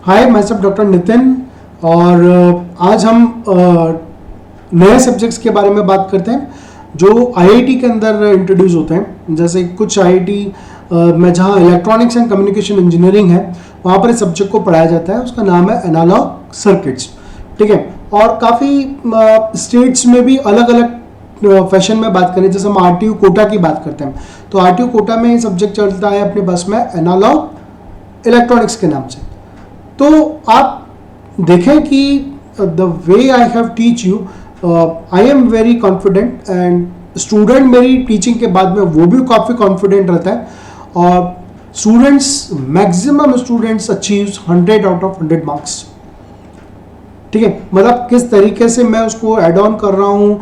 हाय, मैं सब डॉक्टर नितिन और आज हम नए सब्जेक्ट्स के बारे में बात करते हैं जो आईआईटी के अंदर इंट्रोड्यूस होते हैं। जैसे कुछ आईआईटी में जहाँ इलेक्ट्रॉनिक्स एंड कम्युनिकेशन इंजीनियरिंग है वहाँ पर इस सब्जेक्ट को पढ़ाया जाता है। उसका नाम है एनालॉग सर्किट्स, ठीक है। और काफ़ी स्टेट्स में भी अलग अलग फैशन में बात करें, जैसे हम आरटीयू कोटा की बात करते हैं तो आरटीयू कोटा में ये सब्जेक्ट चलता है अपने बस में एनालॉग इलेक्ट्रॉनिक्स के नाम से। तो आप देखें कि the way I have teach you, I am very confident and student मेरी टीचिंग के बाद में वो भी काफ़ी कॉन्फिडेंट रहता है और students maximum students achieve 100 out of 100 marks, ठीक है। मतलब किस तरीके से मैं उसको एड ऑन कर रहा हूँ,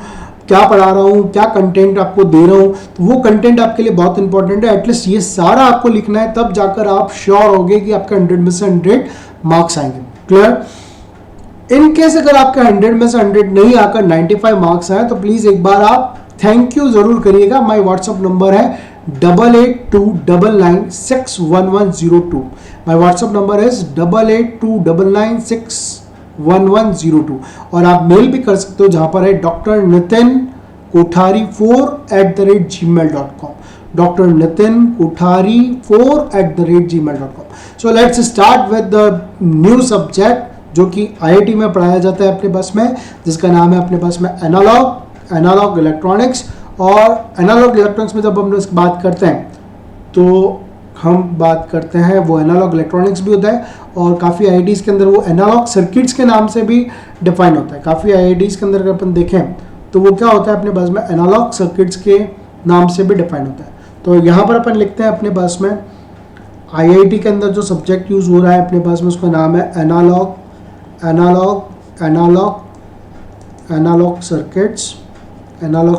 क्या पढ़ा रहा हूँ, क्या कंटेंट आपको दे रहा हूँ, तो वो कंटेंट आपके लिए बहुत इंपॉर्टेंट है। एटलीस्ट ये सारा आपको लिखना है, तब जाकर आप श्योर होगे कि आपका 100 में से 100 मार्क्स आएंगे। क्लियर? इन केस अगर आपका 100 में से 100 नहीं आकर 95 मार्क्स आए तो प्लीज एक बार आप थैंक यू जरूर करिएगा। माय व्हाट्सएप नंबर है 8829961102। माय व्हाट्सएप नंबर इज 8829961102 और आप मेल भी कर सकते हो जहां पर है drnitinkothari4@gmail.com, drnitinkothari4@gmail.com। So let's start with the new subject जो कि आईआईटी में पढ़ाया जाता है अपने बस में, जिसका नाम है अपने बस में एनालॉग इलेक्ट्रॉनिक्स। और एनालॉग इलेक्ट्रॉनिक्स में जब हम लोग बात करते हैं तो हम बात करते हैं वो एनालॉग इलेक्ट्रॉनिक्स भी होता है और काफ़ी आईआईटीज़ के अंदर वो एनालॉग सर्किट्स के नाम से भी डिफाइन होता है। काफ़ी आईआईटीज़ के अंदर अगर अपन देखें तो वो क्या होता है अपने बस में एनालॉग सर्किट्स के नाम से भी डिफाइन होता है। तो यहाँ पर अपन लिखते हैं अपने बस में आईआईटी के अंदर जो सब्जेक्ट यूज़ हो रहा है अपने पास में उसका नाम है एनालॉग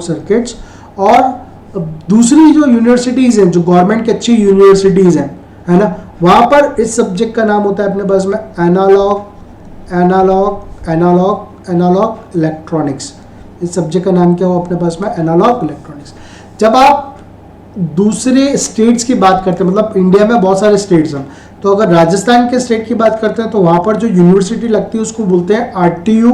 सर्किट्स। और दूसरी जो यूनिवर्सिटीज़ हैं, जो गवर्नमेंट की अच्छी यूनिवर्सिटीज़ हैं, है ना, वहाँ पर इस सब्जेक्ट का नाम होता है अपने पास में एनालॉग इलेक्ट्रॉनिक्स। इस सब्जेक्ट का नाम क्या हो अपने पास में एनालॉग इलेक्ट्रॉनिक्स। जब आप दूसरे स्टेट्स की बात करते हैं, मतलब इंडिया में बहुत सारे स्टेट्स हैं, तो अगर राजस्थान के स्टेट की बात करते हैं तो वहाँ पर जो यूनिवर्सिटी लगती है उसको बोलते हैं आरटीयू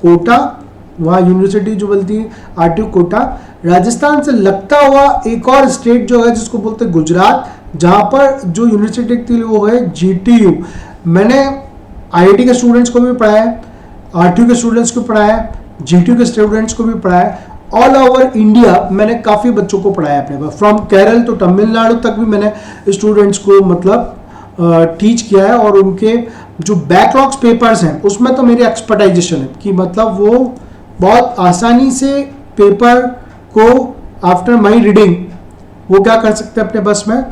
कोटा। वहाँ यूनिवर्सिटी जो बोलती है आरटीयू कोटा। राजस्थान से लगता हुआ एक और स्टेट जो है जिसको बोलते हैं गुजरात, जहाँ पर जो यूनिवर्सिटी लगती है वो है जीटीयू। मैंने आईआईटी के स्टूडेंट्स को भी पढ़ाया है, आरटीयू के स्टूडेंट्स को पढ़ाया है, जीटीयू के स्टूडेंट्स को भी पढ़ाया है। ऑल ओवर इंडिया मैंने काफ़ी बच्चों को पढ़ाया अपने पास, फ्रॉम केरल तो तमिलनाडु तक भी मैंने स्टूडेंट्स को मतलब टीच किया है। और उनके जो बैकलॉग्स पेपर्स हैं उसमें तो मेरी एक्सपर्टाइजेशन है कि मतलब वो बहुत आसानी से पेपर को आफ्टर माई रीडिंग वो क्या कर सकते हैं अपने बस में,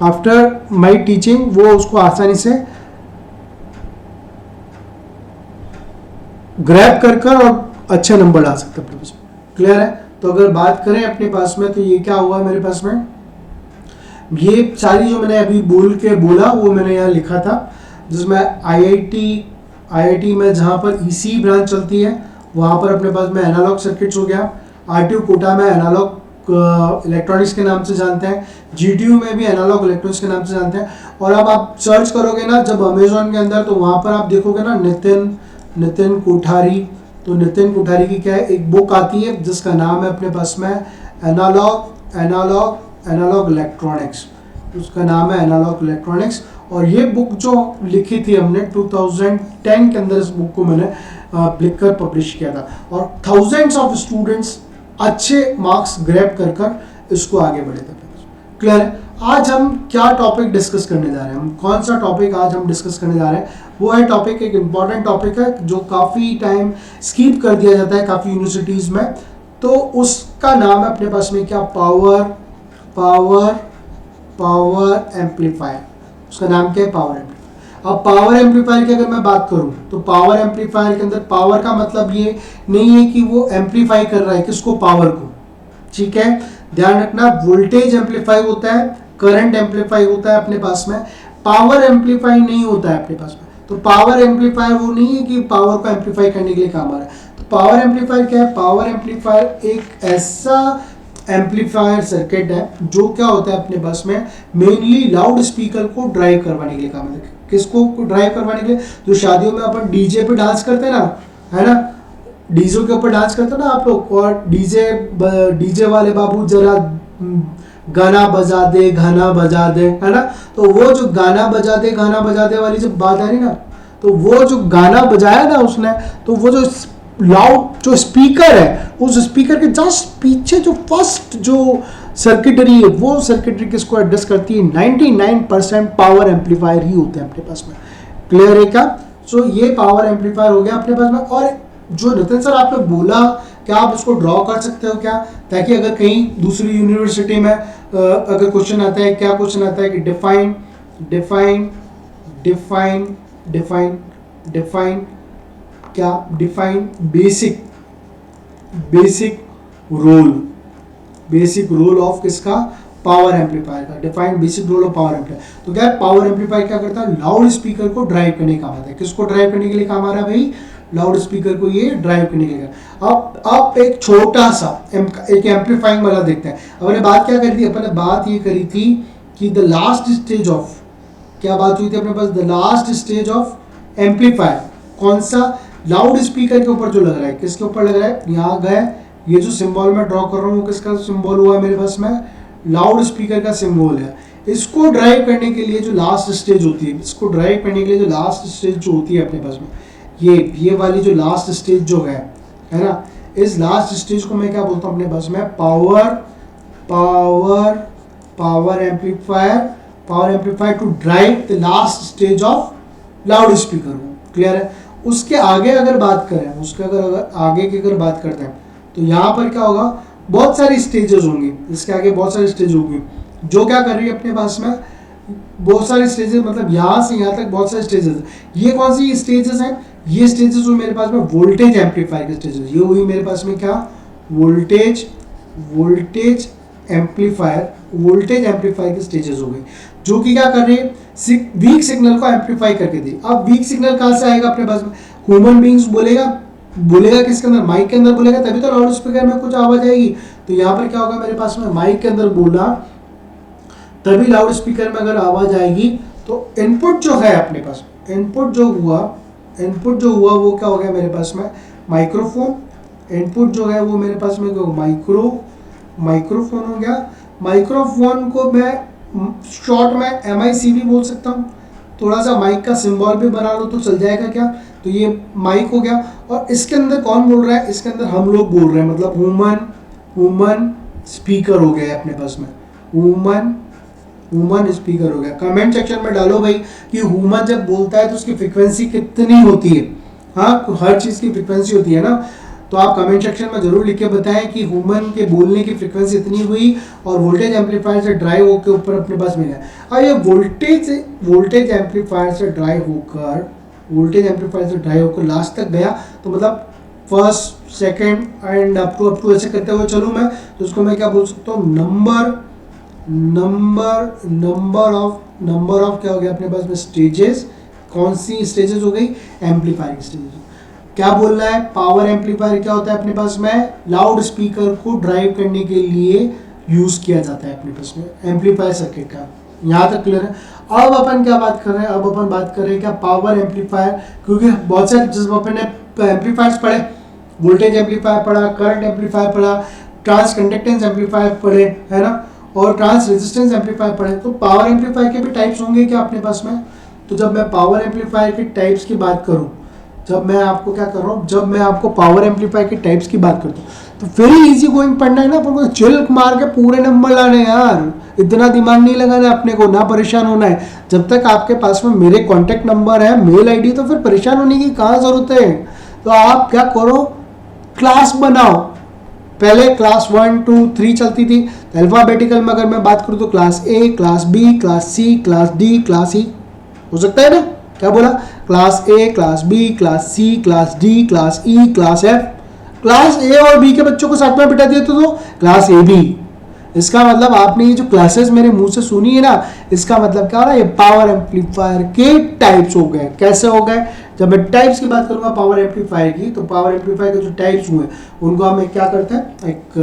आफ्टर माई टीचिंग वो उसको आसानी से ग्रैब कर और अच्छे नंबर ला सकते हैं अपने पास में। क्लियर है? तो अगर बात करें अपने पास में तो ये क्या हुआ मेरे पास में, ये सारी जो मैंने अभी बोला वो मैंने यहाँ लिखा था, जिसमें आईआईटी में जहाँ पर ईसी ब्रांच चलती है वहाँ पर अपने पास में एनालॉग सर्किट्स हो गया, आरटीयू कोटा में एनालॉग इलेक्ट्रॉनिक्स के नाम से जानते हैं, जीटीयू में भी एनालॉग इलेक्ट्रॉनिक्स के नाम से जानते हैं। और अब आप सर्च करोगे ना जब अमेजोन के अंदर तो वहाँ पर आप देखोगे ना नितिन कोठारी, तो नितिन कोठारी की क्या है एक बुक आती है जिसका नाम है अपने पास में एनालॉग इलेक्ट्रॉनिक्स। उसका नाम है एनालॉग इलेक्ट्रॉनिक्स। और ये बुक जो लिखी थी हमने 2010 के अंदर, इस बुक को मैंने लिखकर पब्लिश किया था और थाउजेंड्स ऑफ स्टूडेंट्स अच्छे मार्क्स ग्रैब कर इसको आगे बढ़े थे। क्लियर है? आज हम क्या टॉपिक डिस्कस करने जा रहे हैं, हम कौन सा टॉपिक आज हम डिस्कस करने जा रहे हैं, वो है टॉपिक एक इम्पॉर्टेंट टॉपिक है जो काफ़ी टाइम स्किप कर दिया जाता है काफ़ी यूनिवर्सिटीज़ में। तो उसका नाम है अपने पास में क्या, पावर एम्पलीफायर। उसका नाम क्या है, पावर एम्पलीफायर। अब पावर एम्पलीफायर की अगर मैं बात करूं तो पावर एम्पलीफायर के अंदर पावर का मतलब ये नहीं है कि वो एम्पलीफाई कर रहा है किसको, पावर को, ठीक है। ध्यान रखना, वोल्टेज एम्पलीफाई होता है, करंट एम्पलीफाई होता है अपने पास में, पावर एम्पलीफाई नहीं होता है अपने पास में। तो पावर एम्पलीफायर वो नहीं है कि पावर को एम्पलीफाई करने के लिए काम आ रहा है। तो पावर एम्पलीफायर क्या है, पावर एम्पलीफायर एक ऐसा एम्पलीफायर सर्किट है जो क्या होता है अपने बस में मेनली लाउड स्पीकर को ड्राइव करवाने के लिए काम है। किसको ड्राइव करवाने के लिए? जो शादियों में अपन डीजे पे डांस करते हैं ना, है ना, डीजे के ऊपर डांस करते हैं ना आप लोग, और डीजे वाले बाबू जरा गाना बजा दे, गाना बजा दे, है ना, तो वो जो गाना बजा दे वाली जब बात आ रही ना, तो वो जो गाना बजाया ना उसने, तो वो जो लाउड जो स्पीकर है, उस स्पीकर के जस्ट पीछे जो फर्स्ट जो सर्किटरी है, वो सर्किटरी किसको एड्रेस करती है? 99% पावर एम्पलीफायर ही होते हैं अपने पास में। क्लियर है क्या? सो ये पावर एम्पलीफायर हो गया अपने पास में। और जो नितिन सर आपने बोला, क्या आप इसको ड्रॉ कर सकते हो क्या, ताकि अगर कहीं दूसरी यूनिवर्सिटी में अगर क्वेश्चन आता है, क्या क्वेश्चन आता है कि define define define define define क्या डिफाइन बेसिक रोल ऑफ किसका? पावर एम्पलीफायर का। Define basic role of power amplifier. तो क्या पावर एम्पलीफायर क्या करता है? लाउड स्पीकर को ड्राइव करने का काम आता है। किसको ड्राइव करने के लिए काम आ रहा है भाई? लाउड स्पीकर को ये ड्राइव करने के लिए। अब एक छोटा सा एक एम्पलीफाइंग वाला देखते हैं। अपने बात क्या करी थी? अपने बात ये करी थी कि द लास्ट स्टेज ऑफ, क्या बात हुई थी अपने पास? The last stage of amplifier कौन सा? लाउड स्पीकर के ऊपर जो लग रहा है। किसके ऊपर लग रहा है? यहाँ गए, ये जो सिंबल मैं ड्रॉ कर रहा हूँ किसका सिंबल हुआ है मेरे पास में? लाउड स्पीकर का सिंबल है। इसको ड्राइव करने के लिए जो लास्ट स्टेज होती है, इसको ड्राइव करने के लिए जो लास्ट स्टेज जो होती है अपने पास में, ये वाली जो लास्ट स्टेज जो है ना, इस लास्ट स्टेज को मैं क्या बोलता हूँ अपने पास में? Power amplifier to drive the last stage of loudspeaker. Clear है? उसके आगे अगर बात करें, आगे की अगर बात करते हैं, तो यहाँ पर क्या होगा? बहुत सारी स्टेजेस होंगी, इसके आगे बहुत सारी स्टेज होंगी जो क्या कर रही है अपने पास में? बहुत सारी स्टेजेस, मतलब यहाँ से यहाँ तक बहुत सारे स्टेजेस। ये कौन सी स्टेजेस हैं? ये स्टेजेस हुई मेरे पास में वोल्टेज एम्पलीफायर के स्टेजेस। ये हुई मेरे पास में क्या? वोल्टेज एम्पलीफायर के स्टेजेस हो गई, जो कि क्या कर रही है? वीक सिग्नल को एम्पलीफाई करके दी। अब वीक सिग्नल कहाँ से आएगा अपने पास में? ह्यूमन बीइंग्स बोलेगा किसके अंदर? माइक के अंदर बोलेगा, तभी तो लाउड स्पीकर में कुछ आवाज आएगी। तो यहाँ पर क्या होगा मेरे पास में? माइक के अंदर बोला तभी लाउड स्पीकर में अगर आवाज आएगी। तो इनपुट जो है अपने पास, इनपुट जो हुआ वो क्या हो गया मेरे पास में? माइक्रोफोन। इनपुट जो है वो मेरे पास में माइक्रोफोन हो गया। माइक्रोफोन को मैं शॉर्ट में MIC बोल सकता हूँ। थोड़ा सा माइक का सिंबल भी बना लो तो चल जाएगा क्या? तो ये माइक हो गया। और इसके अंदर कौन बोल रहा है? इसके अंदर हम लोग बोल रहे हैं, मतलब ह्यूमन स्पीकर हो गया अपने पास में। ह्यूमन स्पीकर हो गया। कमेंट सेक्शन में डालो भाई कि ह्यूमन जब बोलता है तो उसकी फ्रीक्वेंसी कितनी होती है। हाँ, हर चीज़ की फ्रीक्वेंसी होती है ना, तो आप कमेंट सेक्शन में जरूर लिख के बताएं कि ह्यूमन के बोलने की फ्रीक्वेंसी इतनी हुई और वोल्टेज एम्पलीफायर से ड्राइव होकर ऊपर अपने पास मिला। और ये वोल्टेज एम्पलीफायर से ड्राइव होकर लास्ट तक गया, तो मतलब first second and up to ऐसे करते हुए चलूँ मैं, तो उसको मैं क्या बोल सकता हूँ? नंबर ऑफ क्या हो गया अपने पास में? स्टेजेस। कौन सी स्टेजेस हो गई? एम्पलीफायर की स्टेजेस। क्या बोल रहा है? पावर एम्पलीफायर क्या होता है अपने पास में? लाउड स्पीकर को ड्राइव करने के लिए यूज किया जाता है अपने पास में एम्पलीफायर सर्किट का। यहाँ तक क्लियर है? अब अपन क्या बात कर रहे हैं? अब अपन बात कर रहे हैं क्या? Power amplifier. क्योंकि बहुत सारे जब अपन ने एम्पलीफायर्स पढ़े, वोल्टेज एम्पलीफायर पढ़ा, करंट एम्पलीफायर पढ़ा, ट्रांस कंडक्टेंस एम्पलीफायर पढ़े, है ना, और ट्रांस रेजिस्टेंस एम्पलीफायर पढ़े, तो पावर एम्पलीफायर के भी टाइप्स होंगे क्या अपने पास में? तो जब मैं पावर एम्पलीफायर के टाइप्स की बात करूं, जब मैं आपको क्या कर रहा हूँ, जब मैं आपको पावर एम्पलीफायर के टाइप्स की बात करता हूँ, तो वेरी इजी गोइंग पढ़ना है ना, अपन को चिल मार के पूरे नंबर लाने यार, इतना दिमाग नहीं लगाना है अपने को, ना परेशान होना है। जब तक आपके पास में मेरे कॉन्टैक्ट नंबर है, मेल आईडी, तो फिर परेशान होने की कहाँ जरूरत है। तो आप क्या करो, क्लास बनाओ। पहले क्लास 1 2 3 चलती थी, अल्फाबेटिकल में अगर मैं बात करूँ तो class A, class B, class C, class D, class E, हो सकता है ना? क्या बोला? Class A, class B, class C, class D, class E, class F. Class A और बी के बच्चों को साथ में बिठा दिया तो क्लास ए बी। इसका मतलब आपने ये जो क्लासेस मेरे मुंह से सुनी है ना, इसका मतलब क्या हो रहा है? ये पावर एम्पलीफायर के टाइप्स हो गए। कैसे हो गए? जब मैं टाइप्स की बात करूंगा पावर एम्पलीफायर की, तो पावर एम्पलीफायर के जो टाइप्स हुए उनको हम क्या करते हैं, एक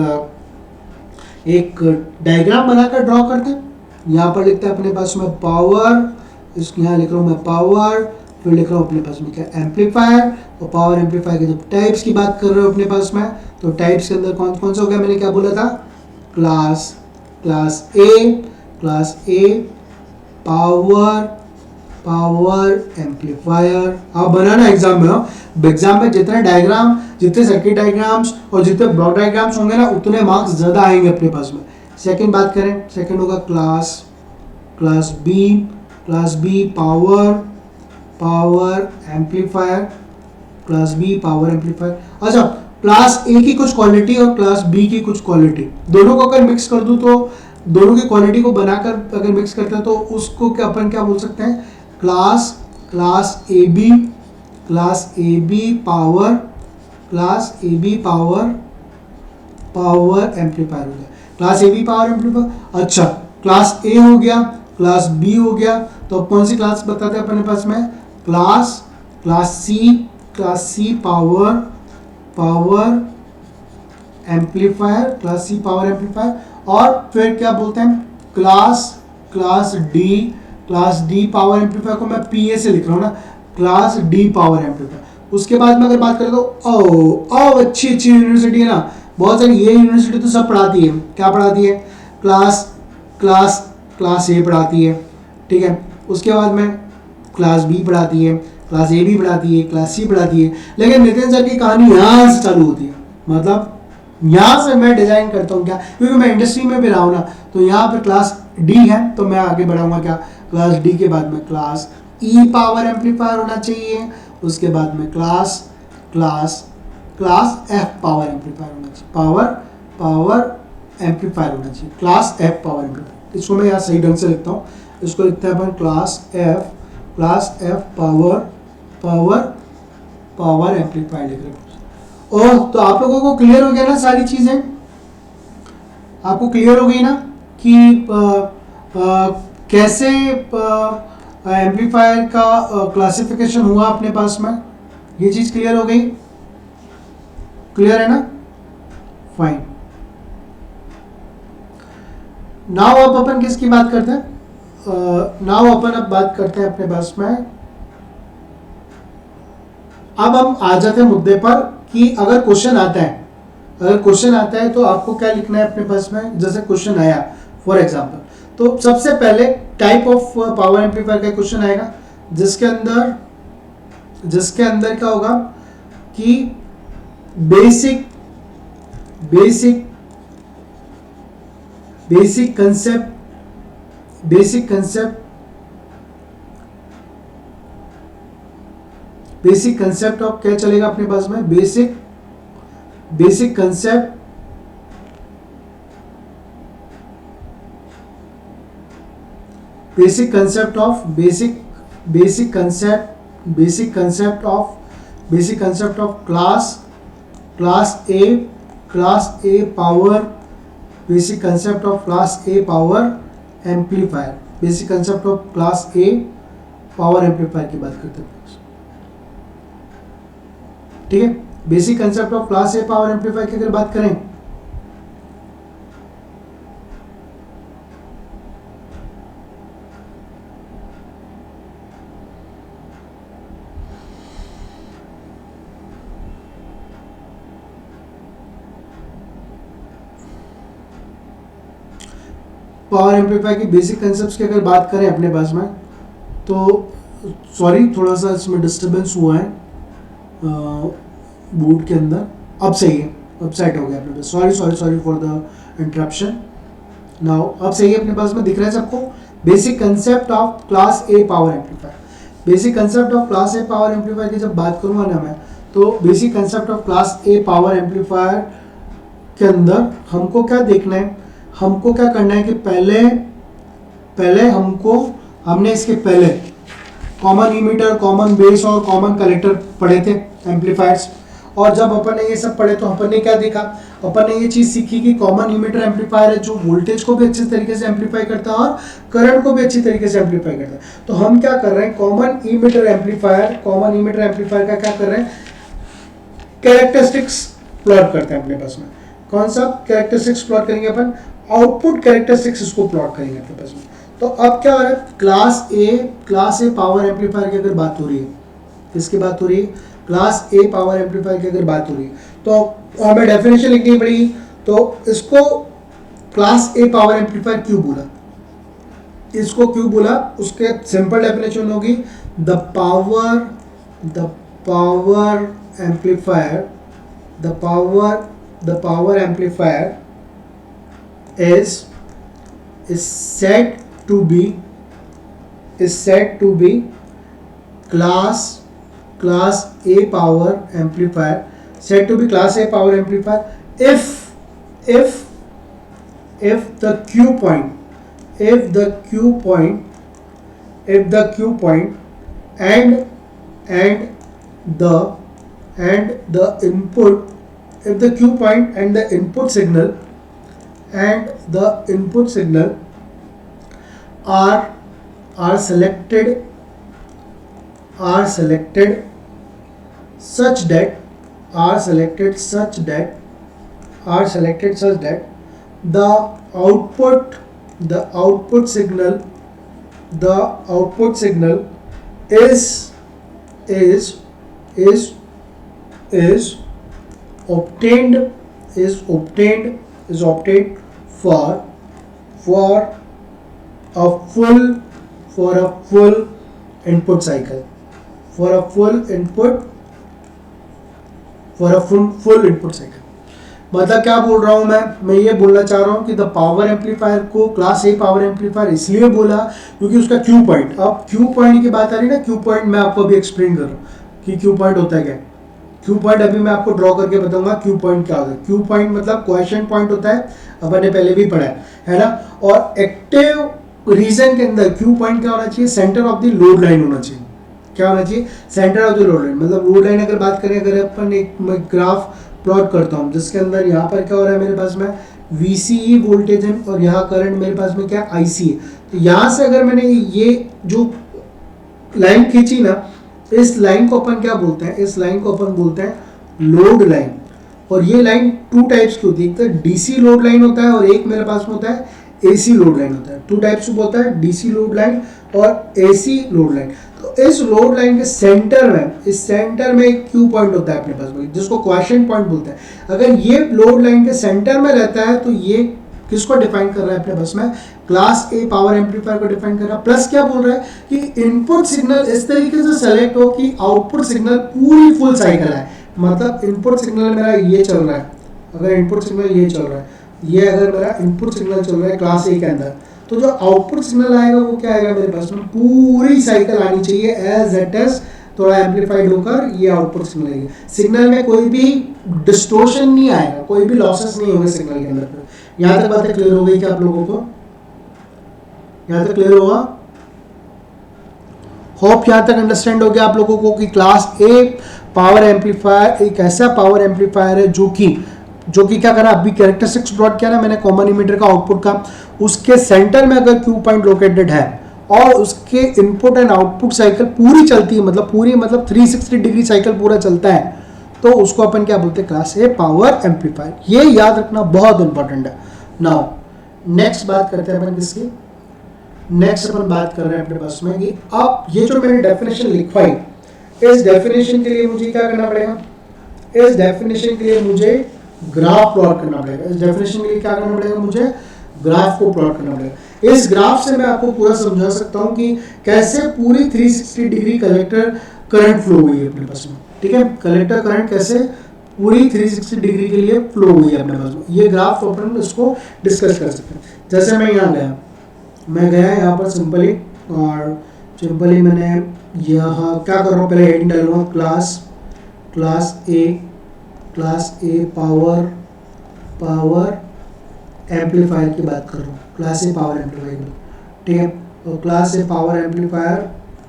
एक डायग्राम बनाकर ड्रॉ करते हैं। यहाँ पर लिखते हैं अपने पास में पावर, इसके यहाँ लिख रहा हूँ मैं पावर, फिर लिख रहा हूँ अपने पास में क्या एम्पलीफायर, और पावर एम्पलीफायर के जब टाइप्स की बात कर रहे हो अपने पास में, तो टाइप्स के अंदर कौन कौन सा हो गया, मैंने क्या बोला था, क्लास ए पावर एम्पलीफायर। आप बनाना एग्जाम में, एग्जाम में जितने डायग्राम, जितने सर्किट डायग्राम्स और जितने ब्लॉक डायग्राम्स होंगे ना, उतने मार्क्स ज्यादा आएंगे अपने पास में। सेकंड बात करें, सेकंड होगा class B power amplifier, class B power amplifier. अच्छा, क्लास ए की कुछ क्वालिटी और क्लास बी की कुछ क्वालिटी, दोनों को अगर मिक्स कर दूं तो दोनों की क्वालिटी को बनाकर अगर मिक्स करते हैं तो उसको क्या अपन क्या बोल सकते हैं, class A B power amplifier हो गया, class A B power amplifier. अच्छा, क्लास ए हो गया, क्लास बी हो गया, तो कौन सी क्लास बताते हैं अपने पास में, class C power amplifier, class C power amplifier. और फिर क्या बोलते हैं, क्लास डी पावर एम्पलीफायर को मैं पीए से लिख रहा हूँ ना, क्लास डी पावर एम्पलीफायर। उसके बाद में अगर बात करें तो अच्छी यूनिवर्सिटी है ना, बहुत सारी, ये यूनिवर्सिटी तो सब पढ़ाती है, क्या पढ़ाती है, क्लास ए पढ़ाती है, ठीक है। उसके बाद में क्लास बी पढ़ाती है, क्लास ए भी पढ़ाती है, क्लास सी पढ़ाती है। लेकिन नितिन सर की कहानी यहाँ से चालू होती है, मतलब यहाँ से मैं डिजाइन करता हूँ क्या, क्योंकि मैं इंडस्ट्री में भी रहा हूँ ना, तो यहाँ पे क्लास डी है, तो मैं आगे बढ़ाऊंगा क्या, क्लास डी के बाद में क्लास ई पावर एम्पलीफायर होना चाहिए, उसके बाद में क्लास एफ पावर एम्पलीफायर होना चाहिए, पावर एम्पलीफायर होना चाहिए, क्लास एफ पावर एम्पलीफायर। इसको मैं यहाँ सही ढंग से लिखता हूँ, इसको लिखते हैं अपन क्लास एफ पावर एम्पलीफायर लिख रहे हैं। ओह, तो आप लोगों को क्लियर हो गया ना, सारी चीजें आपको क्लियर हो गई ना कि कैसे एम्पलीफायर का क्लासिफिकेशन हुआ अपने पास में, ये चीज क्लियर हो गई, क्लियर है ना, फाइन। नाउ अब अपन किसकी बात करते हैं, नाउ अपन अब बात करते हैं अपने पास में, अब हम आ जाते हैं मुद्दे पर कि अगर क्वेश्चन आता है तो आपको क्या लिखना है अपने पास में। जैसे क्वेश्चन आया फॉर एग्जांपल, तो सबसे पहले टाइप ऑफ पावर एम्पलीफायर का क्वेश्चन आएगा, जिसके अंदर क्या होगा कि बेसिक कंसेप्ट ऑफ क्या चलेगा अपने पास में, basic concept of class A power, basic concept of class A power amplifier, basic concept of class A power amplifier की बात करते हैं, ठीक है। Basic concept of class A power amplifier की अगर बात करें, पावर एम्पलीफायर की बेसिक कंसेप्ट्स की अगर बात करें अपने पास में, तो सॉरी थोड़ा सा इसमें डिस्टरबेंस हुआ है बोर्ड के अंदर, अब सही है, अब सेट हो गया अपने पास, sorry for the interruption. Now अब सही है अपने पास में, दिख रहा है सबको। Basic concept of class A power amplifier, basic concept of class A power amplifier की जब बात करूंगा ना मैं, तो basic concept of class A power amplifier के अंदर हमको क्या देखना है, हमको क्या करना है कि पहले हमने इसके पहले कॉमन इमीटर, कॉमन बेस और कॉमन कलेक्टर पढ़े थे एम्पलीफायर्स। और जब अपन ने ये सब पढ़े तो अपन ने क्या देखा, अपन ने ये चीज सीखी कि कॉमन इमीटर एम्पलीफायर है जो वोल्टेज को भी अच्छे तरीके से एम्पलीफाई करता है और करंट को भी अच्छी तरीके से एम्पलीफाई करता है। तो हम क्या कर रहे हैं, कॉमन इमीटर एम्पलीफायर का क्या कर रहे हैं, कैरेक्टरिस्टिक्स प्लॉट करते हैं अपने पास में। कौन सा कैरेक्टरिस्टिक्स प्लॉट करेंगे अपन, आउटपुट कैरेक्टरिस्टिक्स इसको प्लॉट करेंगे अपने पास में। तो अब क्या हो रहा है, क्लास ए पावर एम्पलीफायर की अगर बात हो रही है, किसकी बात हो रही है, क्लास ए पावर एम्पलीफायर की अगर बात हो रही है, तो हमें डेफिनेशन लिखनी पड़ेगी। तो इसको क्लास ए पावर एम्पलीफायर क्यों बोला, इसको क्यों बोला, उसके सिंपल डेफिनेशन होगी the power amplifier is said to be class A power amplifier, said to be class A power amplifier if the Q point and the input, if the Q point and the input signal are selected such that the output signal is obtained for a full input cycle, मतलब क्या बोल रहा हूं मैं ये बोलना चाह रहा हूं कि द पावर एम्पलीफायर को क्लास ए पावर एम्पलीफायर इसलिए बोला क्योंकि उसका क्यू पॉइंट, अब क्यू पॉइंट की बात आ रही है ना, क्यू पॉइंट मैं आपको अभी एक्सप्लेन कर रहा हूँ कि क्यू पॉइंट होता है क्या। क्यू पॉइंट अभी मैं आपको ड्रॉ करके बताऊंगा क्यू पॉइंट क्या होता है। क्यू पॉइंट मतलब क्वेश्चन पॉइंट होता है, अपन ने पहले भी पढ़ा है ना। और एक्टिव रीजन के अंदर क्यू पॉइंट क्या होना चाहिए, centre of the load line होना चाहिए। क्या होना चाहिए, centre of the load line. मतलब लोड लाइन अगर बात करें, अगर अपन एक ग्राफ प्लॉट करता हूँ जिसके अंदर यहाँ पर क्या हो रहा है मेरे पास में VCE वोल्टेज है और यहाँ करंट मेरे पास में क्या IC है। तो यहाँ से अगर मैंने ये जो लाइन खींची ना, इस लाइन को अपन क्या बोलते हैं, इस लाइन को अपन बोलते हैं लोड लाइन। और ये लाइन टू टाइप्स की होती है, एक तो DC लोड लाइन होता है और एक मेरे पास में होता है AC लोड लाइन होता है। टू टाइप्स होता है, DC लोड लाइन और AC लोड लाइन। तो इस लोड लाइन के सेंटर में एक क्यू पॉइंट होता है अपने पास में, जिसको क्वेश्चन पॉइंट बोलते हैं। अगर ये लोड लाइन के सेंटर में रहता है तो ये किसको डिफाइन कर रहा है अपने पास में, क्लास ए पावर एम्पलीफायर को डिफाइन कर रहा है। प्लस क्या बोल रहा है कि इनपुट सिग्नल इस तरीके से सेलेक्ट हो कि आउटपुट सिग्नल पूरी फुल साइकिल है। मतलब इनपुट सिग्नल मेरा ये चल रहा है, अगर इनपुट सिग्नल ये चल रहा है, ये अगर मेरा इनपुट सिग्नल चल रहा है क्लास ए के अंदर, तो जो आउटपुट सिग्नल आएगा वो क्या आएगा मेरे पास में, पूरी साइकिल आनी चाहिए एज इट इज, थोड़ा एम्पलीफाइड होकर ये आउटपुट सिग्नल आएगा। सिग्नल में कोई भी डिस्टोर्शन नहीं आएगा, कोई भी लॉसेस नहीं होंगे सिग्नल के अंदर। यहाँ तक बातें क्लियर हो गई क्या आप लोगों को, यहाँ तक क्लियर होगा? होप यहाँ तक अंडरस्टैंड हो गया आप लोगों को कि क्लास ए पावर एम्पलीफायर एक ऐसा पावर एम्पलीफायर है जो कि क्या करा, अभी कैरेक्टरिस्टिक्स प्लॉट किया ना मैंने कॉमन इमीटर का आउटपुट का, उसके सेंटर में अगर क्यू पॉइंट लोकेटेड है और उसके इनपुट एंड आउटपुट साइकिल पूरी चलती है, मतलब 360 डिग्री साइकिल पूरा चलता है, तो उसको अपन क्या बोलते हैं, क्लास ए पावर एम्पलीफायर। ये याद रखना बहुत इंपॉर्टेंट है। नाउ नेक्स्ट बात करते हैं अपन किसकी, नेक्स्ट अपन बात कर रहे हैं अपने पास में कि अब ये जो मैंने डेफिनेशन लिखवाई, इस डेफिनेशन के लिए मुझे क्या करना पड़ेगा, इस डेफिनेशन के लिए मुझे ग्राफ प्लॉट करना पड़ेगा। इस डेफिनेशन के लिए क्या करना पड़ेगा, मुझे ग्राफ को प्लॉट करना पड़ेगा। इस ग्राफ से मैं आपको पूरा समझा सकता हूं कि कैसे पूरी 360 डिग्री कलेक्टर करंट फ्लो हुई है अपने पास में। ठीक है, कलेक्टर करंट कैसे पूरी 360 डिग्री के लिए फ्लो हुई है अपने पास में। ये ग्राफ अपन इसको डिस्कस कर सकते हैं। जैसे मैं यहाँ गया यहाँ पर सिंपली, और सिंपली मैंने यहाँ क्या कर रहा हूँ, पहले हेडिंग डाल रहा हूँ क्लास ए पावर एम्पलीफायर की बात कर रहा हूँ, क्लास ए पावर एम्पलीफायर की। ठीक है, तो क्लास ए पावर एम्पलीफायर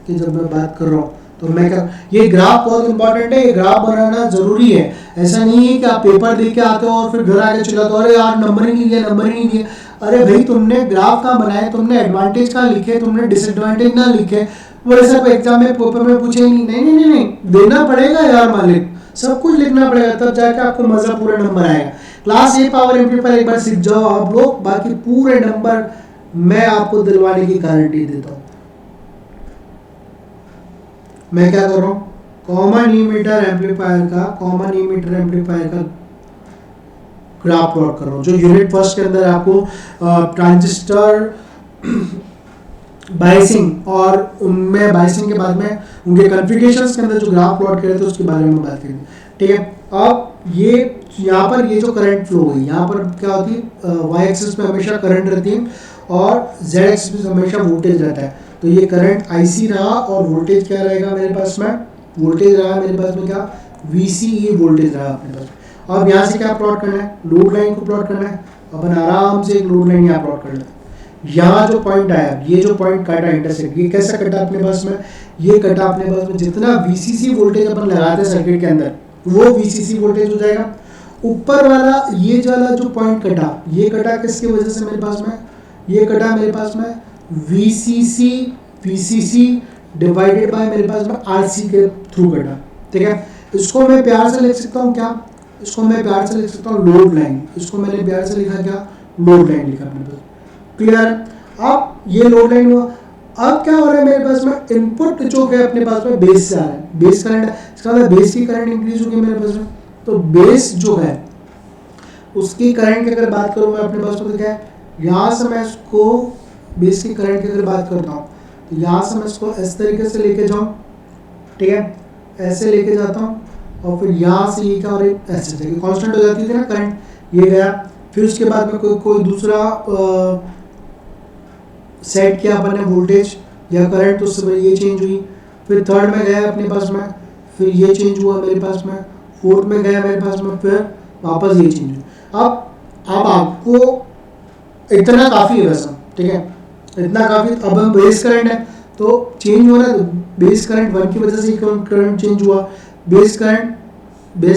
की जब मैं बात कर रहा हूँ तो मैं क्या, ये ग्राफ बहुत इंपॉर्टेंट है, ये ग्राफ बनाना जरूरी है। ऐसा नहीं है कि आप पेपर दे के आते हो और फिर घर आके चलाते हो, अरे यार नंबर ही नहीं दिया। अरे भाई तुमने ग्राफ कहाँ बनाए, तुमने एडवांटेज कहाँ लिखे, तुमने डिसएडवांटेज ना लिखे, वो ऐसा एग्जाम में पेपर में पूछे नहीं, देना पड़ेगा यार मालिक, सब कुछ लिखना पड़ेगा, तब जाके आपको मजा पूरा नंबर आएगा। क्लास ए पावर एम्पलीफायर एक बार सीख जाओ आप लोग, बाकी पूरे नंबर मैं आपको दिलवाने की गारंटी देता हूं। मैं क्या कर रहा हूं, कॉमन इमीटर एम्पलीफायर का ग्राफ प्लॉट कर रहा हूं। जो यूनिट फर्स्ट के अंदर आपको ट्रांजिस्टर बायसिंग और उनमें बायसिंग के बाद में उनके कॉन्फ़िगरेशंस के अंदर जो ग्राफ प्लॉट करे थे उसके बारे में बात करेंगे, ठीक है। अब ये यहाँ पर ये जो करंट फ्लो है, यहाँ पर क्या होती है, वाई एक्सिस पे हमेशा करंट रहती है और जेड एक्सिस पे हमेशा वोल्टेज रहता है। तो ये करंट आईसी रहा और वोल्टेज क्या रहेगा मेरे पास में, वोल्टेज रहा मेरे पास में क्या, वीसीई वोल्टेज रहा अपने पास। अब यहाँ से क्या प्लॉट करना है, लोड लाइन को प्लॉट करना है। अपन आराम से एक लोड लाइन यहाँ प्लॉट कर लेते हैं। यहाँ जो पॉइंट आया, ये जो पॉइंट काटा इंटरसेक्ट, ये कैसा कटा अपने पास में, ये कटा अपने पास में जितना वीसीसी वोल्टेज अपन लगाते हैं सर्किट के अंदर वो वीसीसी वोल्टेज हो जाएगा। ऊपर वाला ये वाला जो पॉइंट कटा, ये कटा किसकी वजह से मेरे पास में, ये कटा मेरे पास में वीसीसी डिवाइडेड बाय मेरे पास में आरसी के थ्रू कटा, ठीक है। इसको मैं प्यार से लिख सकता हूँ क्या, इसको मैं प्यार से लिख सकता हूँ लोड लाइन। इसको मैंने प्यार से लिखा क्या, लोड लाइन लिखा अपने पास, क्लियर। अब ये लोड लाइन हुआ। अब क्या हो रहा है मेरे पास में, इनपुट जो है अपने पास में बेस से आ रहा है, बेस करंट, इसका मतलब बेस की करंट इंक्रीज होगी मेरे पास में। तो बेस जो है उसकी करंट की अगर बात करूँ मैं अपने पास में, तो क्या है, यहाँ से मैं इसको बेस की करंट की अगर बात करता हूँ तो यहाँ से मैं इसको इस तरीके से लेके जाऊँ, ठीक है, ऐसे लेके जाता हूँ और फिर यहाँ से ये क्या हो रहा है, ऐसे जगह कांस्टेंट हो जाती थी ना करंट, ये गया। फिर उसके बाद में कोई दूसरा सेट किया अपन ने वोल्टेज या करंट, तो उससे ये चेंज हुई। फिर थर्ड में गया अपने पास में, फिर ये चेंज हुआ मेरे पास में, फोर्थ में गया मेरे पास में, फिर वापस ये चेंज हुआ। अब आपको इतना काफ़ी है वैसा, ठीक है, इतना काफ़ी। अब हम बेस करंट है तो चेंज हो रहा है, तो बेस करंट 1 की वजह से करंट चेंज हुआ, बेस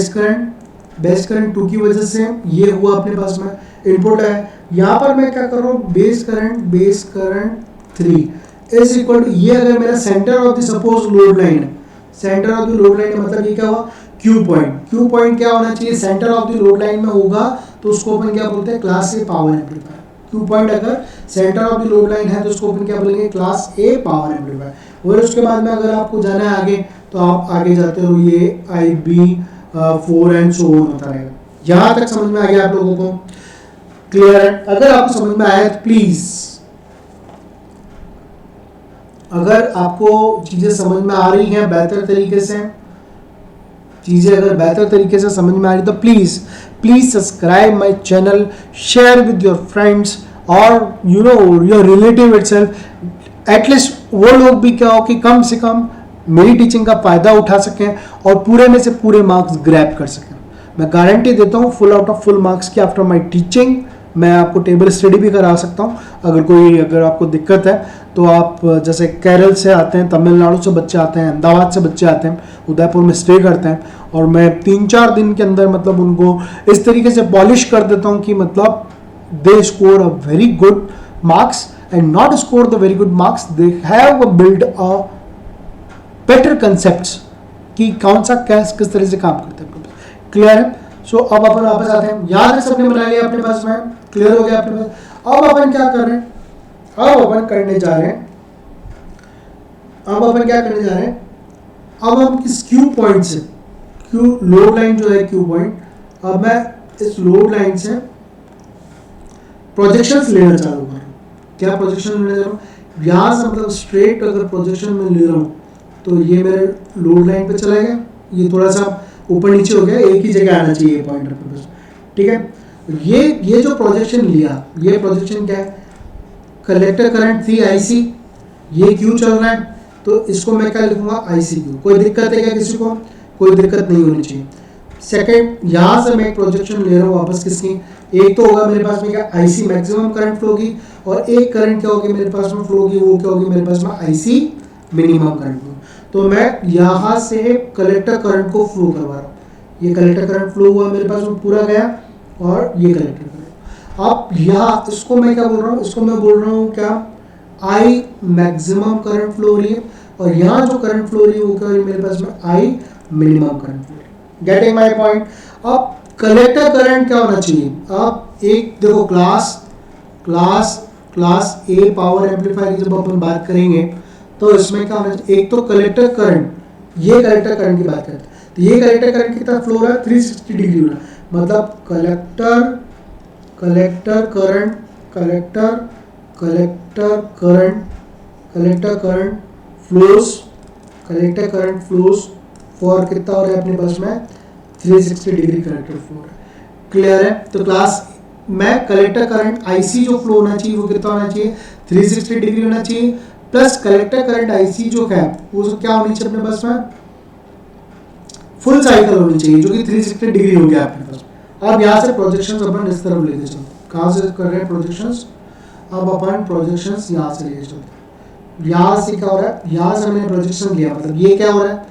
करंट 2 की वजह से ये हुआ अपने पास में, इनपुट है। यहाँ पर मैं क्या कर रहा हूँ, base current 3 is equal to, ये अगर मेरा centre of the suppose load line है, centre of the load line है, मतलब ये क्या हुआ, क्यू पॉइंट क्या होना चाहिए, centre of the load line में होगा, तो उसको अपन क्या बोलते हैं, class A power amplifier. Q point अगर centre of the load line है तो उसको अपन क्या बोलेंगे, क्लास ए पावर एम्पलीफायर। और उसके बाद में अगर आपको जाना है आगे तो आप आगे जाते हो, ये IB4 एंड सो ऑन होता रहेगा। यहाँ तक समझ में आ गया आप लोगों को, क्लियर है। अगर आपको समझ में आया तो प्लीज, अगर आपको चीजें समझ में आ रही हैं बेहतर तरीके से, चीजें अगर बेहतर तरीके से समझ में आ रही तो please subscribe my channel, share with your friends और you know your relative itself. At least वो लोग भी क्या हो कि कम से कम मेरी टीचिंग का फायदा उठा सकें और पूरे में से पूरे मार्क्स ग्रैब कर सकें। मैं गारंटी देता हूँ full out of full marks की आफ्टर माय टीचिंग। मैं आपको टेबल स्टडी भी करा सकता हूँ। अगर आपको दिक्कत है तो आप जैसे केरल से आते हैं, तमिलनाडु से बच्चे आते हैं, अहमदाबाद से बच्चे आते हैं, उदयपुर में स्टे करते हैं, और मैं 3-4 दिन के अंदर मतलब उनको इस तरीके से पॉलिश कर देता हूँ कि मतलब they score a very good marks and not score the very good marks, they have build a better concepts कि कौन सा किस तरह से काम करते हैं। क्लियर है। सो अब अपन वापस आते हैं, याद है सबने बना लिया अपने पास में, क्लियर हो गया अपने पास। अब अपन क्या कर रहे हैं, अब अपन क्या करने जा रहे हैं, अब हम इस क्यू पॉइंट से, क्यू लोड लाइन जो है क्यू पॉइंट, अब मैं इस लोड लाइन से प्रोजेक्शंस लेना चालू कर रहा हूँ। क्या प्रोजेक्शन लेने जा रहा हूँ, यहाँ से मतलब स्ट्रेट अगर प्रोजेक्शन में ले रहा हूँ तो ये मेरे लोड लाइन पे चला गया, ये थोड़ा सा ऊपर नीचे हो गया, एक ही जगह आना चाहिए पॉइंट अपने पास, ठीक है। ये जो प्रोजेक्शन लिया, ये प्रोजेक्शन क्या है, कलेक्टर करंट थी IC, ये क्यू चल रहा है, तो इसको मैं क्या लिखूंगा, ICQ। कोई दिक्कत है क्या किसी को, कोई दिक्कत नहीं होनी चाहिए। सेकंड, यहाँ से मैं एक प्रोजेक्शन ले रहा हूँ वापस किसकी, एक तो होगा मेरे पास में क्या, IC मैक्सिमम करंट फ्लो की, और एक करंट क्या होगी मेरे पास में फ्लो की, वो क्या होगी मेरे पास में IC मिनिमम करंट फ्लो। तो मैं यहाँ से कलेक्टर करंट को फ्लो करवा रहा हूँ, ये कलेक्टर करंट फ्लो हुआ मेरे पास में पूरा गया, और ये कलेक्टर करंट। अब यहाँ इसको मैं क्या बोल रहा हूँ, इसको मैं बोल रहा हूँ क्या, I मैक्सिमम करंट फ्लो हो रही है, और यहाँ जो करंट फ्लो हो रही है वो क्या हो रही है मेरे पास में, I minimum current flow. Getting my point. अब कलेक्टर करंट क्या होना चाहिए? अब एक देखो क्लास ए पावर एम्पलीफायर की जब अपन बात करेंगे तो इसमें क्या होना चाहिए? एक तो कलेक्टर करंट, ये कलेक्टर करंट की बात करते हैं, तो ये कलेक्टर करंट कितना फ्लो हो रहा है? 360 डिग्री हो रहा है, मतलब कलेक्टर करंट फ्लोज फॉर कितना हो रहा है अपने पास में? 360 डिग्री कलेक्टर फ्लो हो रहा है। क्लियर है? तो क्लास में कलेक्टर करंट आईसी जो फ्लो होना चाहिए वो कितना होना चाहिए? 360 डिग्री होना चाहिए, प्लस कलेक्टर करंट आईसी जो है वो क्या होनी चाहिए अपने पास में? फुल साइकिल होनी चाहिए, जो कि 360 डिग्री हो गया अपने पास। अब यहाँ से प्रोजेक्शंस अपन इस तरफ लेके चलते हैं। कहाँ से कर रहे हैं प्रोजेक्शंस? अब अपन प्रोजेक्शंस यहाँ से लेके चलते हैं। यहाँ से क्या हो रहा है? यहाँ से मैंने प्रोजेक्शन लिया, मतलब ये क्या हो रहा है?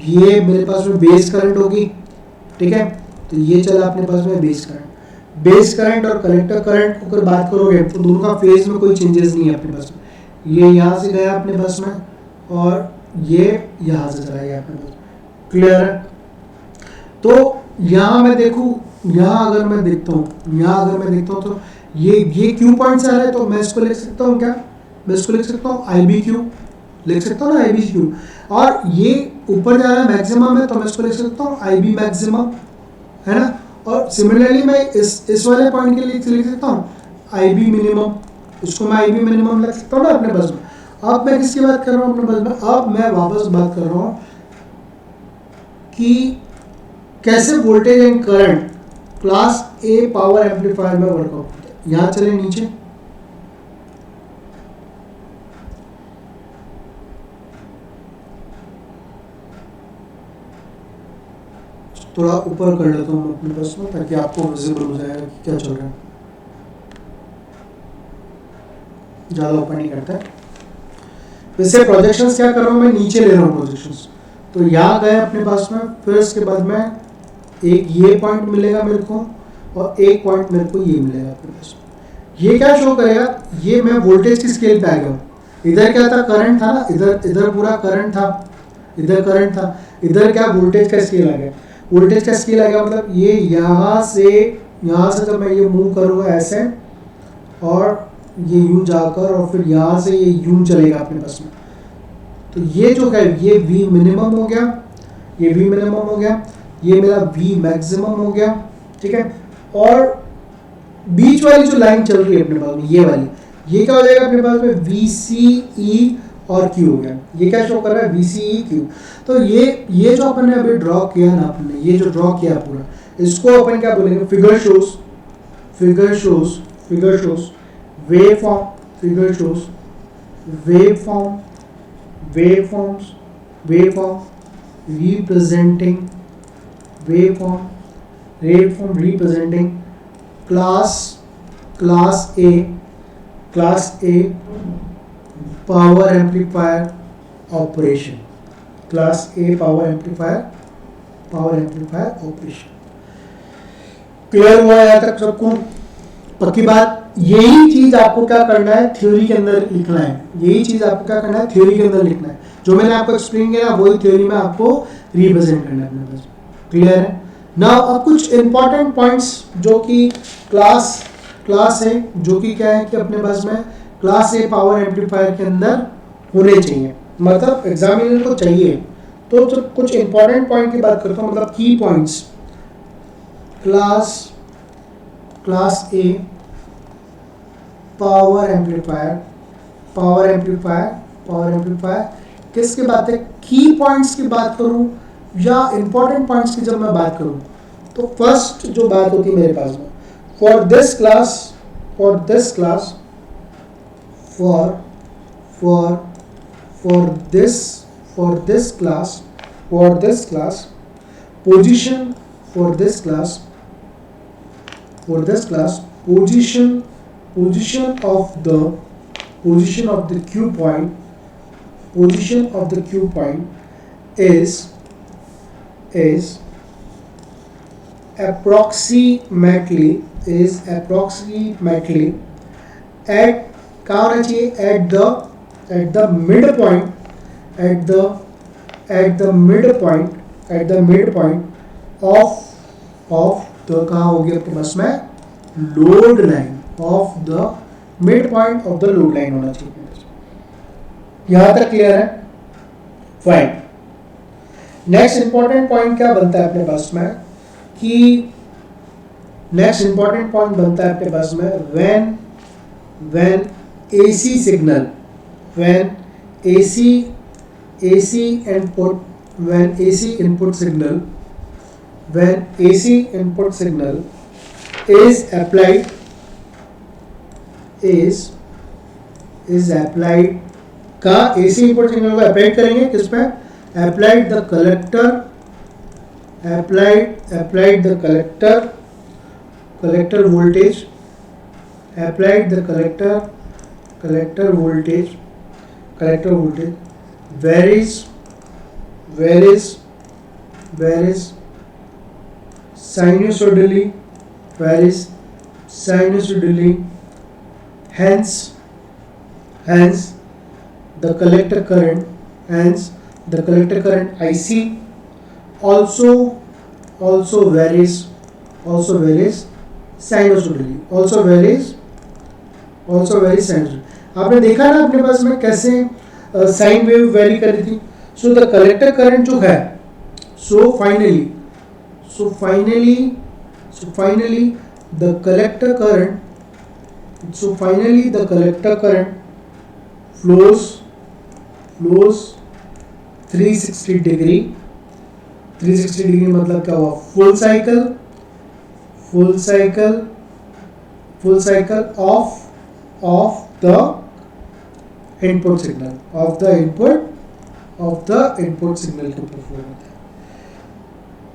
ये मेरे पास में बेस करंट होगी, ठीक है, तो ये चला अपने पास में बेस करंट और कलेक्टर करंट को अगर बात करोगे तो दोनों का फेज में कोई चेंजेस नहीं है अपने पास में। ये यहाँ से गया अपने पास में और ये यहाँ से चला गया अपने पास। क्लियर है? तो यहाँ मैं देखूँ, यहाँ अगर मैं देखता हूँ तो ये क्यू पॉइंट से आ रहा है, तो मैं इसको लिख सकता हूँ क्या? मैं इसको लिख सकता हूँ आई बी क्यू, लिख सकता हूँ ना आई बी क्यू, और ये ऊपर जा रहा है मैक्सिमम है तो मैं इसको लिख सकता हूँ आई बी मैक्सिमम, है ना। और सिमिलरली मैं इस वाले पॉइंट के लिए लिख सकता हूँ आई बी मिनिमम, इसको मैं आई बी मिनिमम लिख सकता हूँ ना अपने पास में। अब मैं किसकी बात कर रहा हूँ अपने पास में? अब मैं वापस बात कर रहा हूँ कि कैसे voltage and current class A power amplifier में वर्कआउट होता है। यहाँ चले नीचे, थोड़ा ऊपर कर लेता हूँ अपने पास में ताकि आपको विजिबल हो जाएगा कि क्या चल रहा है। ज़्यादा ऊपर नहीं करता है। वैसे प्रोजेक्शंस क्या कर रहा हूँ मैं? नीचे ले रहा हूँ प्रोजेक्शंस। तो यहाँ गए अपने पास में, फिर इसके बाद में एक ये पॉइंट मिलेगा मेरे को और एक पॉइंट मेरे को ये मिलेगा अपने पास। ये क्या शो करेगा? ये मैं वोल्टेज की स्केल पे आ गया हूँ। इधर क्या था? करंट था ना, इधर पूरा करंट था, इधर करंट था, इधर क्या वोल्टेज का स्केल आ गया। वोल्टेज का स्केल आ गया मतलब ये यहाँ से जब मैं ये मूव करूँगा ऐसे और ये यूं जाकर और फिर यहाँ से ये यूं चलेगा अपने पास में, तो ये जो है ये V मिनिमम हो गया, ये V मिनिमम हो गया, ये मेरा V मैक्सिमम हो गया, ठीक है। और बीच वाली जो लाइन चल रही है अपने पास में ये वाली, ये क्या हो जाएगा अपने पास में? VCE और Q हो गया। ये क्या शो कर रहा है? VCE Q। तो ये जो अपन ने अभी ड्रॉ किया ना, आपने ये जो ड्रॉ किया पूरा, इसको अपन क्या बोलेंगे? Figure shows waveform, figure shows waveform representing class A power amplifier operation, class A power amplifier operation। Clear हुआ यहाँ तक सबको? पक्की बात। यही चीज आपको क्या करना है? थ्योरी के अंदर लिखना है। जो मैंने आपको एक्सप्लेन किया वही थ्योरी में आपको रिप्रेजेंट करना है अपने पास। क्लियर है ना? अब कुछ इंपॉर्टेंट पॉइंट्स जो कि क्लास है, जो कि क्या है कि अपने पास में क्लास ए पावर एम्पलीफायर के अंदर होने चाहिए, मतलब एग्जामिनर को चाहिए। तो कुछ इंपॉर्टेंट पॉइंट की बात करता हूँ, मतलब की points. Class A power amplifier किसकी बात है? की पॉइंट्स की बात करूं या इंपॉर्टेंट पॉइंट्स की जब मैं बात करूं तो फर्स्ट जो बात होती है मेरे पास में, for this class position of the Q point is approximately at कहाँ होना चाहिए? at the midpoint of तो कहाँ होगी आपके पास में load line of the mid point of the load line होना चाहिए। यहां तक क्लियर है? फाइन। नेक्स्ट इंपॉर्टेंट पॉइंट क्या बनता है अपने पास में कि नेक्स्ट इंपॉर्टेंट पॉइंट बनता है आपके पास में when AC signal, when AC input, when AC input signal, when AC input signal is applied, is applied का AC input signal को अप्लाई करेंगे किस पे? Applied the collector, applied the collector voltage, applied the collector voltage varies sinusoidally, hence the collector current IC also varies sinusoidally, also varies sinusoidally। आपने देखा ना अपने पास में कैसे साइन वेव वेरी कर रही थी। सो द कलेक्टर करंट जो है, so finally the collector current flows 360 degree. 360 degree मतलब क्या हुआ? Full cycle of the input signal, of the input signal के ऊपर फ्लो होता है।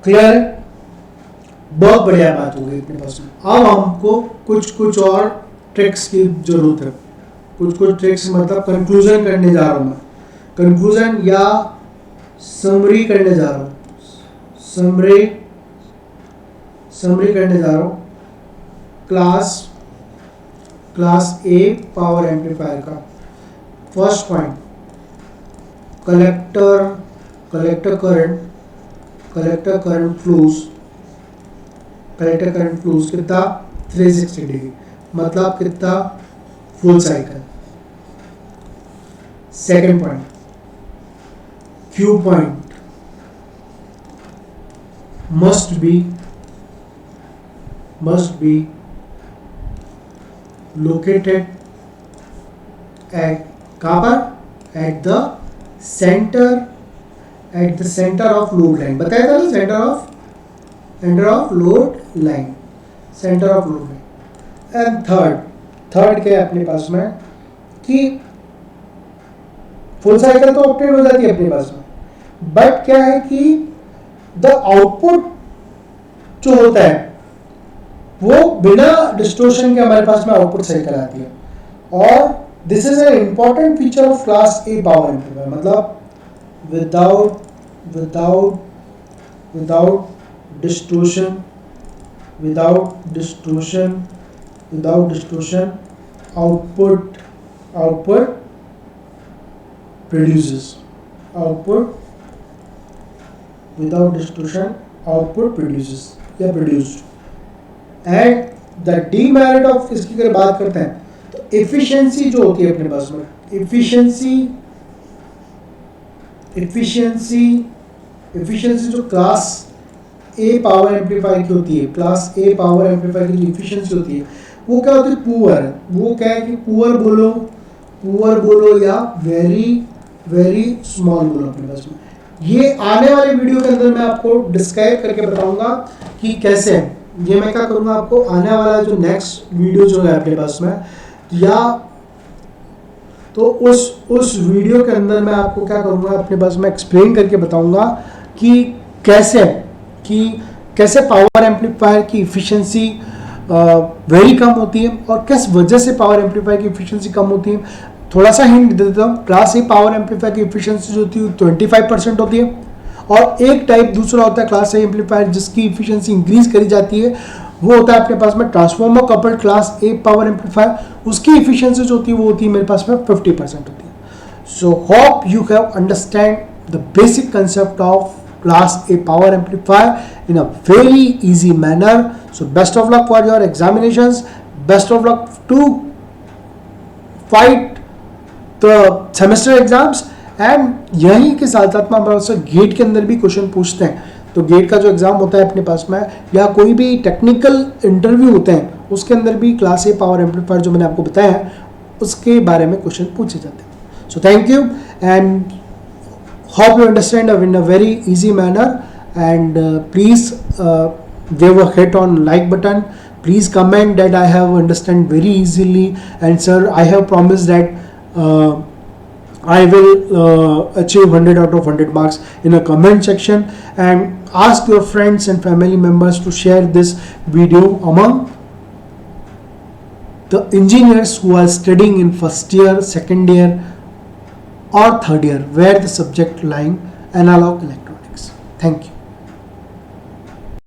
क्लियर है? बहुत बढ़िया बात हो गई अपने पास में। अब हमको कुछ और ट्रिक्स की जरूरत है। कुछ ट्रिक्स मतलब कंक्लूजन करने जा रहा हूं मैं, कंक्लूजन या समरी करने जा रहा हूं, समरी करने जा रहा हूं क्लास ए पावर एम्पलीफायर का। First point, collector current flows कितना? 360 डिग्री मतलब कितना? Full cycle. Second point, Q point must be located at कहाँ पर? At the center of load line। बताया था ना, center of load line। And third क्या है अपने पास में कि फुल साइकिल तो ऑप्टेन हो जाती है अपने पास में, बट क्या है कि द आउटपुट जो होता है वो बिना डिस्टोर्शन के हमारे पास में आउटपुट साइकिल आती है। और this is an important feature of class A power amplifier, मतलब without distortion output produces, without distortion output produced। And the demerit of इसकी अगर बात करते हैं तो एफिशिएंसी जो होती है अपने पास में, एफिशिएंसी जो क्लास ए पावर एम्पलीफायर की होती है, क्लास ए पावर एम्पलीफायर की जो एफिशिएंसी होती है वो क्या होती है? पुअर। वो क्या है कि पुअर बोलो या वेरी स्मॉल बोलो अपने पास में। ये आने वाले वीडियो के अंदर मैं आपको डिस्क्राइब करके बताऊंगा कि कैसे है। ये मैं क्या करूंगा आपको आने वाला जो नेक्स्ट वीडियो जो है अपने पास में, या तो उस वीडियो के अंदर मैं आपको क्या करूंगा अपने पास में एक्सप्लेन करके बताऊंगा कि कैसे पावर एम्पलीफायर की इफिशिएंसी वेरी कम होती है और किस वजह से पावर एम्पलीफायर की इफिशिएंसी कम होती है। थोड़ा सा हिंट दे देता हूँ, क्लास ए पावर एम्पलीफायर की इफिशिएंसी जो होती है 25% होती है, और एक टाइप दूसरा होता है क्लास ए एम्पलीफायर जिसकी इफिशिएंसी इंक्रीज करी जाती है, वो होता है अपने पास में transformer coupled class A power amplifier. उसकी इफिशिएंसी जो होती है वो होती है मेरे पास में 50% होती है। So hope you have understand the basic concept of Class A power amplifier in a very easy manner. So best of luck for your examinations. Best of luck to fight the semester exams. And यहीं के साथ साथ में हमारे gate के अंदर भी question पूछते हैं. तो गेट का जो एग्जाम होता है अपने पास में, या कोई भी टेक्निकल इंटरव्यू होते हैं, उसके अंदर भी क्लास ए पावर एम्पलीफायर जो मैंने आपको बताया है उसके बारे में क्वेश्चन पूछे जाते हैं. So thank you and hope you understand in a very easy manner, and please give a hit on like button. Please comment that I have understand very easily, and sir, I have promised that I will achieve 100 out of 100 marks in a comment section, and ask your friends and family members to share this video among the engineers who are studying in first year, second year or third year, where the subject lying analog electronics. Thank you.